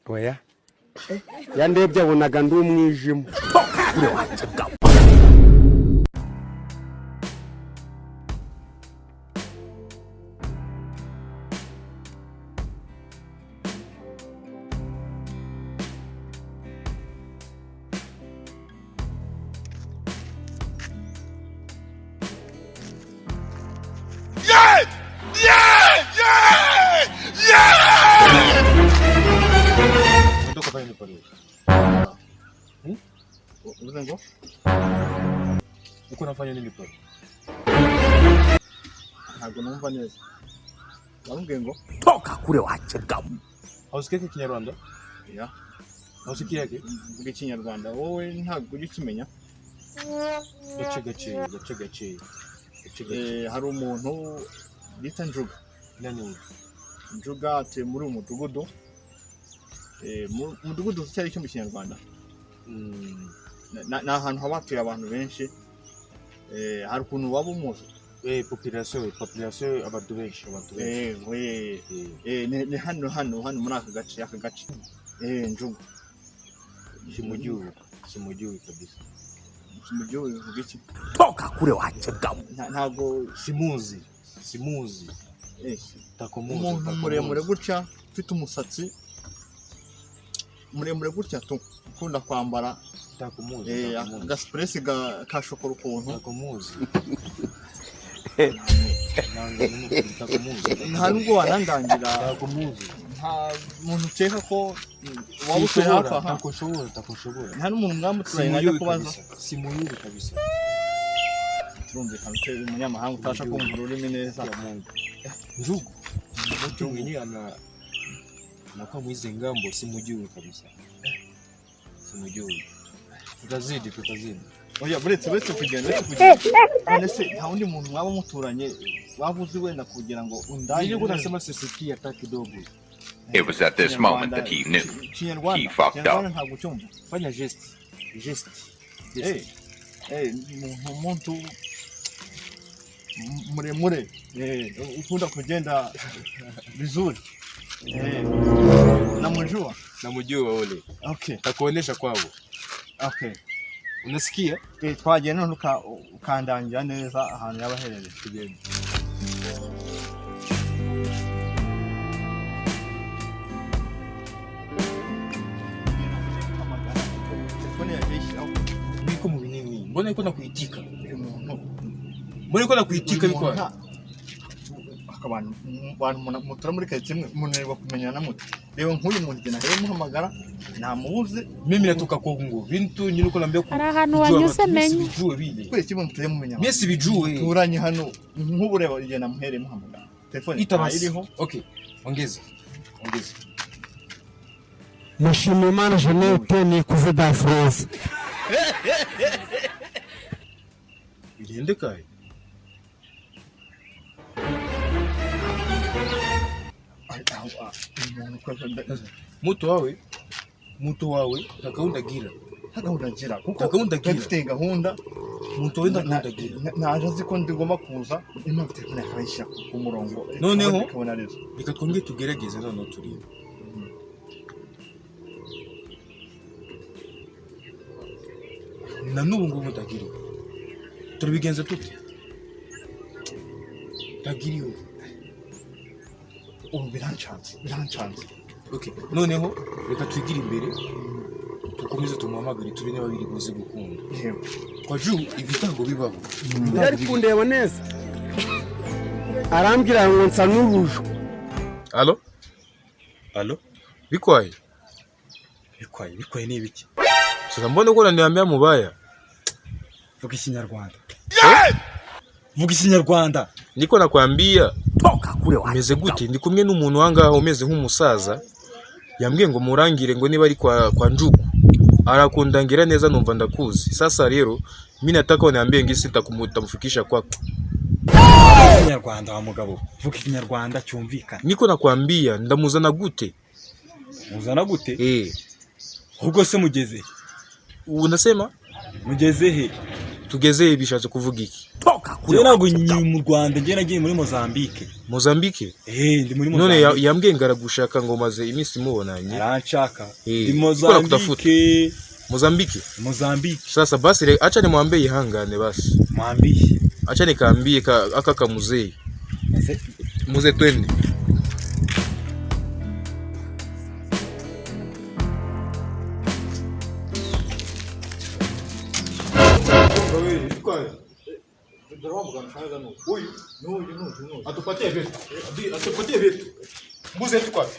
Oya. Yandebye abonaga ndi umwijima. Kure wacu gawe. Uzengo? Uko nafanya nini pale? Ntabwo numva neza. Wambwiye ngo Toka kure wacu gawe. Hausikiki Kinyarwanda? Ya. Hausikiki yake? Mvuga Kinyarwanda. Wowe ntabwo uri kimenya. Gace. Hari umuntu bita Njuga. Nani? Njuga ate muri umudugudu. Umudugudu cyari cyo mu Kinyarwanda. Na ahantu habatuye abantu benshi hari ukuntu waba umuzi population abantu benshi ni hano muri aka gace Njuga simugiwe kabisa simugiwe ngiki Toka kure wacu gawe. ntago simuzi umuntu muremure gutya ufite umusatsi muremure gutya ukunda kwambara Takumuzi. Gaspress ka shokora ukuntu. Takumuzi. Nta nubwo wanandangira. Takumuzi. Nta muntu ukeka ko waba utuye hafi aha. Takushobora. Nta n'umuntu mwamuturanye najya kubaza. Simuyuri kabisa. Turumvikana ko umunyamahanga utasha kumva ururimi neza. Njugu. Mtu mwenyewe anakuwa mwizi ngambo simujui kabisa. Simujui. Tutazidi. Oya buretse kugenda nese nta undi muntu mwaba muturanye wavuze wenda kugira ngo undaye. Nili kunasema sisikia hata kidogo. It was at this moment that he knew. He fucked up. Ntabwo cyumva. Fanya geste. Umuntu muremure ukunda kugenda vizuri. Namjua ule. Okay. Takuonesha kwao. Okay. Unasikia? Twagiye none ukandangira neza ahantu yabaherere kugenda. Telefone ya jeshi au Biko mu binini. Mbona iko nakuitika? Biko abantu mutura muri kayitse munirwa kumenyana na muto. Rero nk'uyu muntu gena rero muhamagara namubuze mimi natoka Congo bintu nyine uko nambia ari ahantu wanyuze menye bijue bile kwe kimwe muteye mumenya mimi si bijue turanye hano nk'ubureba igena muhere muhamagara telefone iriho. Okay, ongeza Mushimimana Jeanette ni kuze da France. Birende kai muto wawe takaundagira ufite gahunda muto wenda kundagira naje ziko ndigomba kuza impamvu telefone yakayisha ku murongo noneho reka twongeye tugerageze none turi na n'ubu ngubu ndagiriwe turibigenza tute ndagiriwe ubu birancanze. Okay, noneho reka twigira imbere tukomeze tumuhamagare turi niba biri buze gukunda. Kwa juu ibitango bibaho. Ndari kundeba neza. Arambwira ngo nsa n'urujo. Allo? Bikwaye ni ibiki? Sasa mbona uko unaniambia mubaya? Vuga Ikinyarwanda. Niko nakwambia Toka kure wacu. Meze gute ndi kumwe n'umuntu wangaha umeze nk'umusaza. Yambwiye ngo murangire ngo niba ari kwa Njugu. Arakundangira neza numva ndakuzi. Sasa rero mimi nataka uniambie ngisi takumutamufikisha kwako. Ikinyarwanda wa mugabo. Vuga Ikinyarwanda cyumvikana. Niko nakwambia ndamuzana gute? Muzana gute? Ubwo se mugeze. Unasema? Mugeze he? Tugeze bishatse kuvuga iki? Toka kure. Ntabwo nyi mu Rwanda ngiye nagiye muri Mozambique. Mozambique? Ndi muri None Mozambique. yambwiye ngaragushaka ngo maze iminsi mubonanye. Aranshaka. Ndi Mozambique. Mozambique. Sasa basi acha ni mwambie ihangane basi. Mwambie. Acha nikaambie aka muzee. Muzee twende. Atupatie vitu. Mbuzi yetu kwapi?